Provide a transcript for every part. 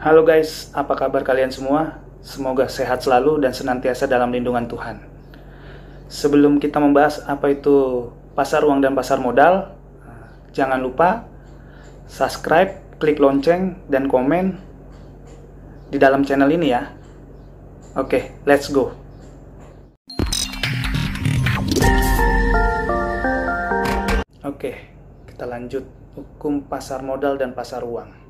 Halo guys, apa kabar kalian semua? Semoga sehat selalu dan senantiasa dalam lindungan Tuhan. Sebelum kita membahas apa itu pasar uang dan pasar modal, jangan lupa subscribe, klik lonceng, dan komen di dalam channel ini ya. Oke, let's go. Oke, kita lanjut hukum pasar modal dan pasar uang.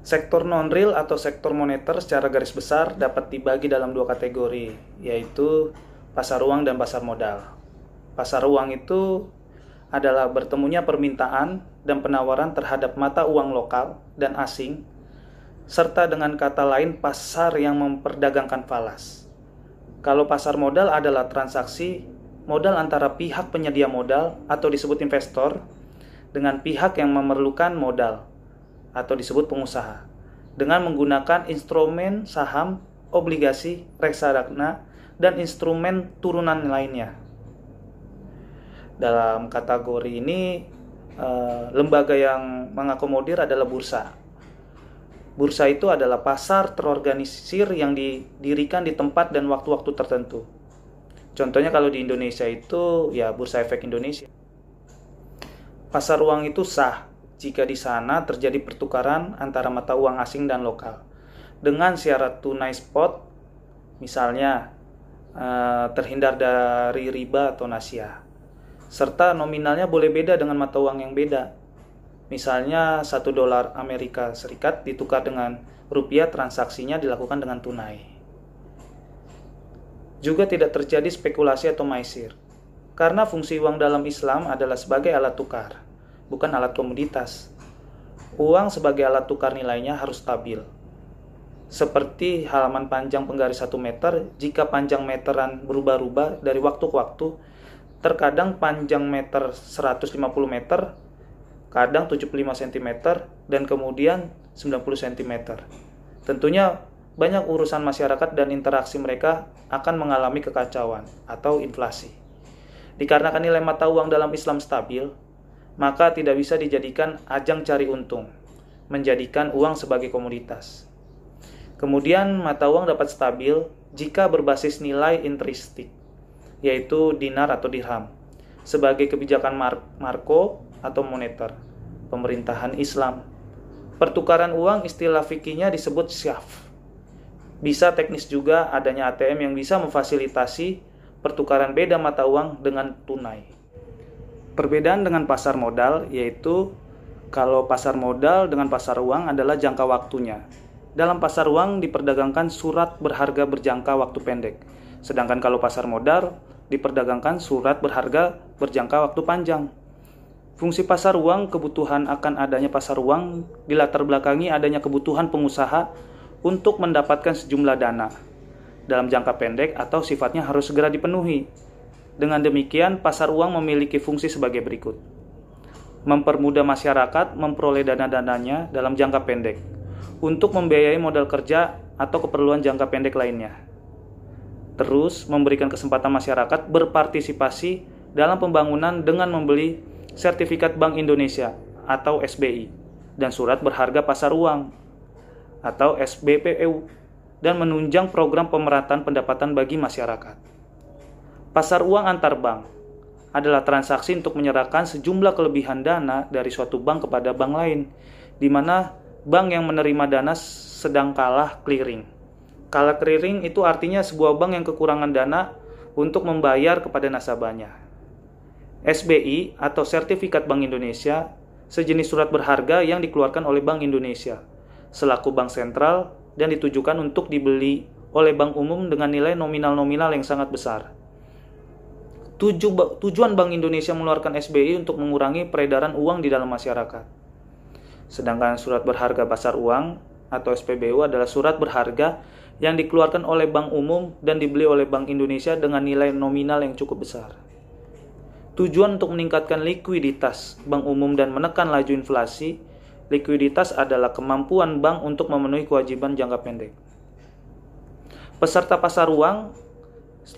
Sektor non-real atau sektor moneter secara garis besar dapat dibagi dalam dua kategori, yaitu pasar uang dan pasar modal. Pasar uang itu adalah bertemunya permintaan dan penawaran terhadap mata uang lokal dan asing, serta dengan kata lain pasar yang memperdagangkan falas. Kalau pasar modal adalah transaksi modal antara pihak penyedia modal atau disebut investor dengan pihak yang memerlukan modal atau disebut pengusaha dengan menggunakan instrumen saham, obligasi, reksadana, dan instrumen turunan lainnya. Dalam kategori ini, lembaga yang mengakomodir adalah bursa. Bursa itu adalah pasar terorganisir yang didirikan di tempat dan waktu-waktu tertentu. Contohnya kalau di Indonesia itu ya Bursa Efek Indonesia. Pasar uang itu sah jika di sana terjadi pertukaran antara mata uang asing dan lokal dengan syarat tunai spot, misalnya terhindar dari riba atau nasiah, serta nominalnya boleh beda dengan mata uang yang beda. Misalnya $1 Amerika Serikat ditukar dengan rupiah, transaksinya dilakukan dengan tunai. Juga tidak terjadi spekulasi atau maisir, karena fungsi uang dalam Islam adalah sebagai alat tukar, bukan alat komoditas. Uang sebagai alat tukar nilainya harus stabil. Seperti halaman panjang penggaris 1 meter, jika panjang meteran berubah-ubah dari waktu ke waktu, terkadang panjang meter 150 meter, kadang 75 cm, dan kemudian 90 cm. Tentunya banyak urusan masyarakat dan interaksi mereka akan mengalami kekacauan atau inflasi. Dikarenakan nilai mata uang dalam Islam stabil, maka tidak bisa dijadikan ajang cari untung, menjadikan uang sebagai komoditas. Kemudian mata uang dapat stabil jika berbasis nilai intristik, yaitu dinar atau dirham, sebagai kebijakan marko atau moneter, pemerintahan Islam. Pertukaran uang istilah fikihnya disebut syaf. Bisa teknis juga adanya ATM yang bisa memfasilitasi pertukaran beda mata uang dengan tunai. Perbedaan dengan pasar modal yaitu kalau pasar modal dengan pasar uang adalah jangka waktunya. Dalam pasar uang diperdagangkan surat berharga berjangka waktu pendek. Sedangkan kalau pasar modal diperdagangkan surat berharga berjangka waktu panjang. Fungsi pasar uang, kebutuhan akan adanya pasar uang dilatar belakangi adanya kebutuhan pengusaha untuk mendapatkan sejumlah dana dalam jangka pendek atau sifatnya harus segera dipenuhi. Dengan demikian, pasar uang memiliki fungsi sebagai berikut. Mempermudah masyarakat memperoleh dana-dananya dalam jangka pendek untuk membiayai modal kerja atau keperluan jangka pendek lainnya. Terus, memberikan kesempatan masyarakat berpartisipasi dalam pembangunan dengan membeli sertifikat Bank Indonesia atau SBI dan surat berharga pasar uang atau SBPU dan menunjang program pemerataan pendapatan bagi masyarakat. Pasar uang antar bank adalah transaksi untuk menyerahkan sejumlah kelebihan dana dari suatu bank kepada bank lain, di mana bank yang menerima dana sedang kalah clearing. Kalah clearing itu artinya sebuah bank yang kekurangan dana untuk membayar kepada nasabahnya. SBI atau Sertifikat Bank Indonesia sejenis surat berharga yang dikeluarkan oleh Bank Indonesia selaku bank sentral dan ditujukan untuk dibeli oleh bank umum dengan nilai nominal-nominal yang sangat besar. Tujuan Bank Indonesia mengeluarkan SBI untuk mengurangi peredaran uang di dalam masyarakat. Sedangkan surat berharga pasar uang atau SPBU adalah surat berharga yang dikeluarkan oleh bank umum dan dibeli oleh Bank Indonesia dengan nilai nominal yang cukup besar. Tujuan untuk meningkatkan likuiditas bank umum dan menekan laju inflasi. Likuiditas adalah kemampuan bank untuk memenuhi kewajiban jangka pendek. Peserta pasar uang,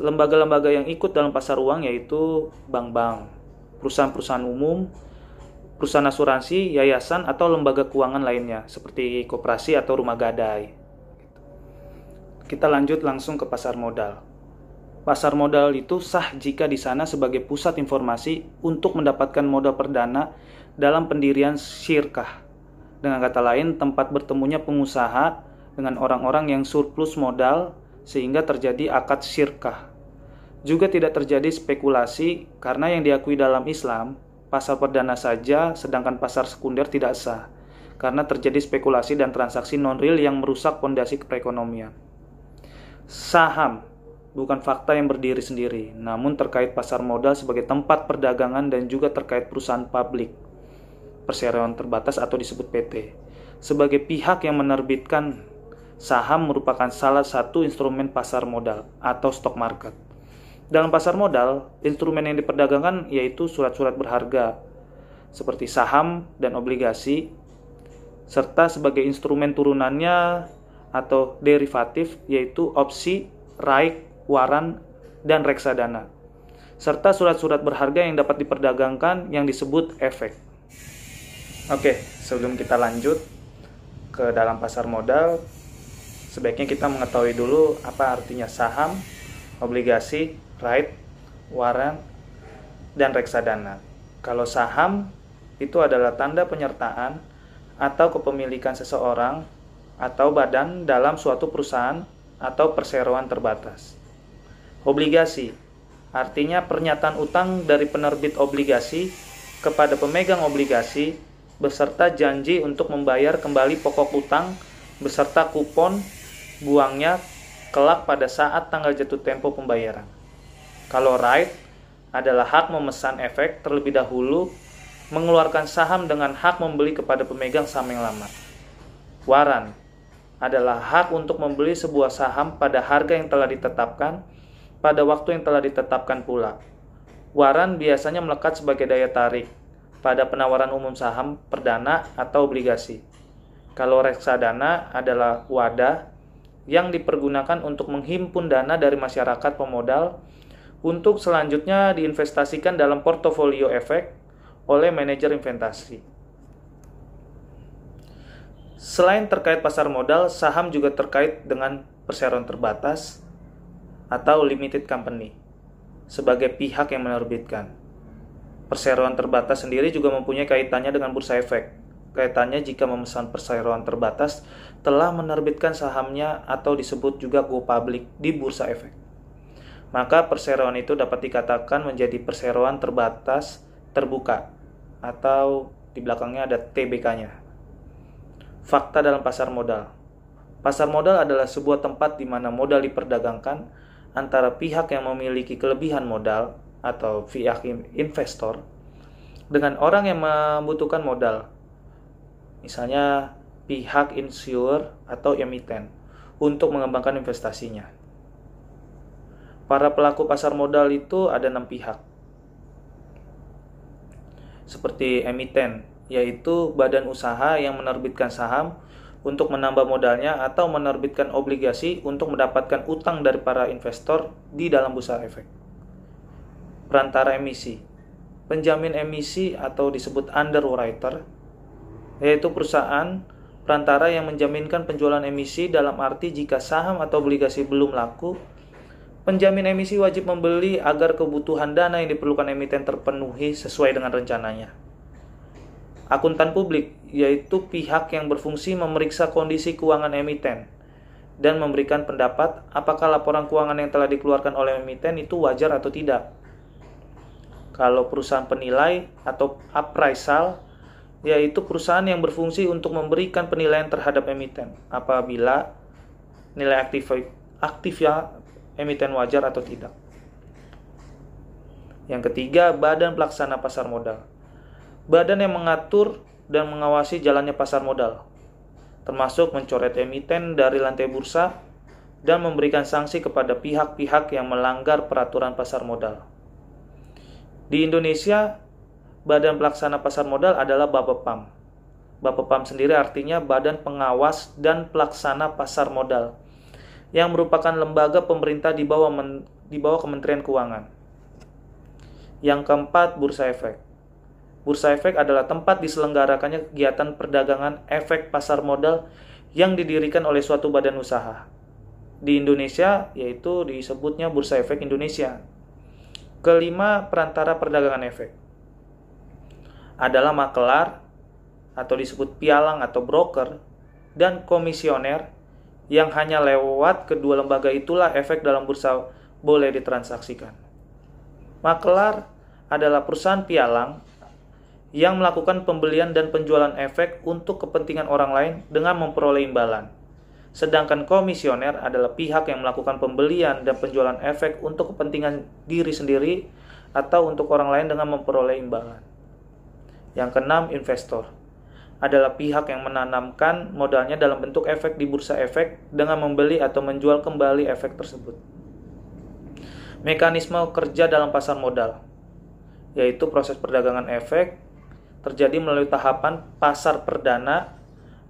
lembaga-lembaga yang ikut dalam pasar uang yaitu bank-bank, perusahaan-perusahaan umum, perusahaan asuransi, yayasan, atau lembaga keuangan lainnya, seperti koperasi atau rumah gadai. Kita lanjut langsung ke pasar modal. Pasar modal itu sah jika di sana sebagai pusat informasi untuk mendapatkan modal perdana dalam pendirian syirkah. Dengan kata lain, tempat bertemunya pengusaha dengan orang-orang yang surplus modal sehingga terjadi akad syirkah. Juga tidak terjadi spekulasi karena yang diakui dalam Islam, pasar perdana saja sedangkan pasar sekunder tidak sah karena terjadi spekulasi dan transaksi non-real yang merusak fondasi perekonomian. Saham bukan fakta yang berdiri sendiri, namun terkait pasar modal sebagai tempat perdagangan dan juga terkait perusahaan publik, perseroan terbatas atau disebut PT. Sebagai pihak yang menerbitkan saham merupakan salah satu instrumen pasar modal atau stock market. Dalam pasar modal, instrumen yang diperdagangkan yaitu surat-surat berharga seperti saham dan obligasi, serta sebagai instrumen turunannya atau derivatif yaitu opsi, right, waran, dan reksadana, serta surat-surat berharga yang dapat diperdagangkan yang disebut efek. Oke, sebelum kita lanjut ke dalam pasar modal, sebaiknya kita mengetahui dulu apa artinya saham, obligasi, right, waran, dan reksadana. Kalau saham itu adalah tanda penyertaan atau kepemilikan seseorang atau badan dalam suatu perusahaan atau perseroan terbatas. Obligasi artinya pernyataan utang dari penerbit obligasi kepada pemegang obligasi beserta janji untuk membayar kembali pokok utang beserta kupon buangnya kelak pada saat tanggal jatuh tempo pembayaran. Kalau right adalah hak memesan efek terlebih dahulu, mengeluarkan saham dengan hak membeli kepada pemegang saham yang lama. Waran adalah hak untuk membeli sebuah saham pada harga yang telah ditetapkan pada waktu yang telah ditetapkan pula. Waran biasanya melekat sebagai daya tarik pada penawaran umum saham perdana atau obligasi. Kalau reksadana adalah wadah yang dipergunakan untuk menghimpun dana dari masyarakat pemodal untuk selanjutnya diinvestasikan dalam portofolio efek oleh manajer investasi. Selain terkait pasar modal, saham juga terkait dengan perseroan terbatas atau limited company sebagai pihak yang menerbitkan. Perseroan terbatas sendiri juga mempunyai kaitannya dengan bursa efek. Kaitannya jika memesan perseroan terbatas telah menerbitkan sahamnya atau disebut juga go public di bursa efek. Maka perseroan itu dapat dikatakan menjadi perseroan terbatas terbuka atau di belakangnya ada TBK-nya. Fakta dalam pasar modal. Pasar modal adalah sebuah tempat di mana modal diperdagangkan antara pihak yang memiliki kelebihan modal atau pihak investor dengan orang yang membutuhkan modal. Misalnya pihak insurer atau emiten untuk mengembangkan investasinya. Para pelaku pasar modal itu ada 6 pihak. Seperti emiten, yaitu badan usaha yang menerbitkan saham untuk menambah modalnya atau menerbitkan obligasi untuk mendapatkan utang dari para investor di dalam bursa efek. Perantara emisi, penjamin emisi atau disebut underwriter, yaitu perusahaan perantara yang menjaminkan penjualan emisi dalam arti jika saham atau obligasi belum laku, penjamin emisi wajib membeli agar kebutuhan dana yang diperlukan emiten terpenuhi sesuai dengan rencananya. Akuntan publik, yaitu pihak yang berfungsi memeriksa kondisi keuangan emiten dan memberikan pendapat apakah laporan keuangan yang telah dikeluarkan oleh emiten itu wajar atau tidak. Kalau perusahaan penilai atau appraisal, yaitu perusahaan yang berfungsi untuk memberikan penilaian terhadap emiten apabila nilai aktifnya emiten wajar atau tidak. Yang ketiga, badan pelaksana pasar modal. Badan yang mengatur dan mengawasi jalannya pasar modal, termasuk mencoret emiten dari lantai bursa dan memberikan sanksi kepada pihak-pihak yang melanggar peraturan pasar modal. Di Indonesia, badan pelaksana pasar modal adalah Bapepam. Bapepam sendiri artinya Badan Pengawas dan Pelaksana Pasar Modal, yang merupakan lembaga pemerintah di bawah Kementerian Keuangan. Yang keempat, bursa efek. Bursa efek adalah tempat diselenggarakannya kegiatan perdagangan efek pasar modal yang didirikan oleh suatu badan usaha. Di Indonesia, yaitu disebutnya Bursa Efek Indonesia. Kelima, perantara perdagangan efek adalah makelar atau disebut pialang atau broker dan komisioner yang hanya lewat kedua lembaga itulah efek dalam bursa boleh ditransaksikan. Makelar adalah perusahaan pialang yang melakukan pembelian dan penjualan efek untuk kepentingan orang lain dengan memperoleh imbalan. Sedangkan komisioner adalah pihak yang melakukan pembelian dan penjualan efek untuk kepentingan diri sendiri atau untuk orang lain dengan memperoleh imbalan. Yang keenam, investor adalah pihak yang menanamkan modalnya dalam bentuk efek di bursa efek dengan membeli atau menjual kembali efek tersebut. Mekanisme kerja dalam pasar modal, yaitu proses perdagangan efek terjadi melalui tahapan pasar perdana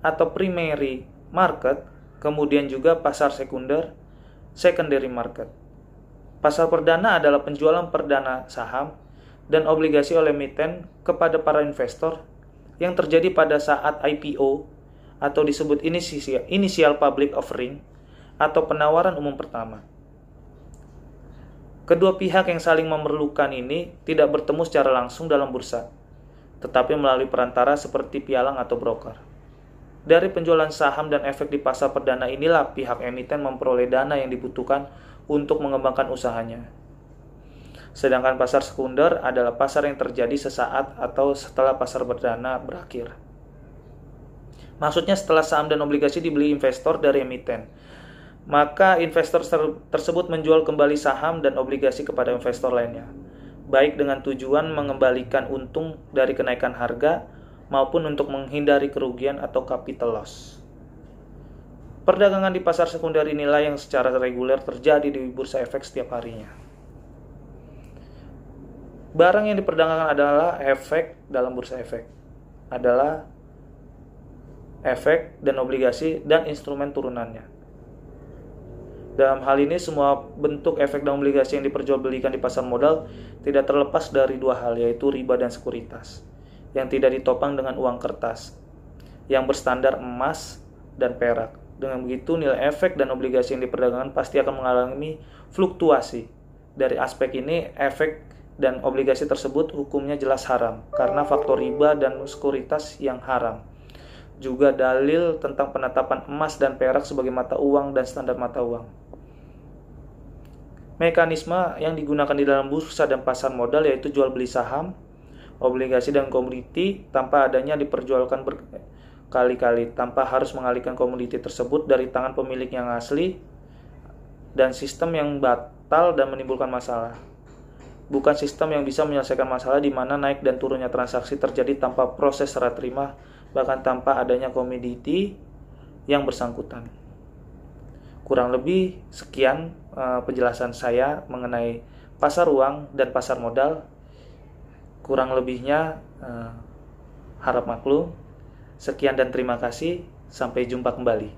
atau primary market, kemudian juga pasar sekunder, secondary market. Pasar perdana adalah penjualan perdana saham dan obligasi oleh emiten kepada para investor yang terjadi pada saat IPO atau disebut initial public offering atau penawaran umum pertama. Kedua pihak yang saling memerlukan ini tidak bertemu secara langsung dalam bursa, tetapi melalui perantara seperti pialang atau broker. Dari penjualan saham dan efek di pasar perdana inilah pihak emiten memperoleh dana yang dibutuhkan untuk mengembangkan usahanya. Sedangkan pasar sekunder adalah pasar yang terjadi sesaat atau setelah pasar perdana berakhir. Maksudnya setelah saham dan obligasi dibeli investor dari emiten, maka investor tersebut menjual kembali saham dan obligasi kepada investor lainnya, baik dengan tujuan mengembalikan untung dari kenaikan harga maupun untuk menghindari kerugian atau capital loss. Perdagangan di pasar sekunder inilah yang secara reguler terjadi di bursa efek setiap harinya. Barang yang diperdagangkan adalah efek dalam bursa efek, adalah efek dan obligasi dan instrumen turunannya. Dalam hal ini, semua bentuk efek dan obligasi yang diperjualbelikan di pasar modal tidak terlepas dari dua hal, yaitu riba dan sekuritas, yang tidak ditopang dengan uang kertas, yang berstandar emas dan perak. Dengan begitu, nilai efek dan obligasi yang diperdagangkan pasti akan mengalami fluktuasi. Dari aspek ini, efek dan obligasi tersebut hukumnya jelas haram, karena faktor riba dan sekuritas yang haram. Juga dalil tentang penetapan emas dan perak sebagai mata uang dan standar mata uang. Mekanisme yang digunakan di dalam bursa dan pasar modal yaitu jual beli saham, obligasi dan komoditi tanpa adanya diperjualkan berkali-kali, tanpa harus mengalihkan komoditi tersebut dari tangan pemilik yang asli, dan sistem yang batal dan menimbulkan masalah. Bukan sistem yang bisa menyelesaikan masalah di mana naik dan turunnya transaksi terjadi tanpa proses serah terima, bahkan tanpa adanya komoditi yang bersangkutan. Kurang lebih sekian penjelasan saya mengenai pasar uang dan pasar modal. Kurang lebihnya harap maklum. Sekian dan terima kasih. Sampai jumpa kembali.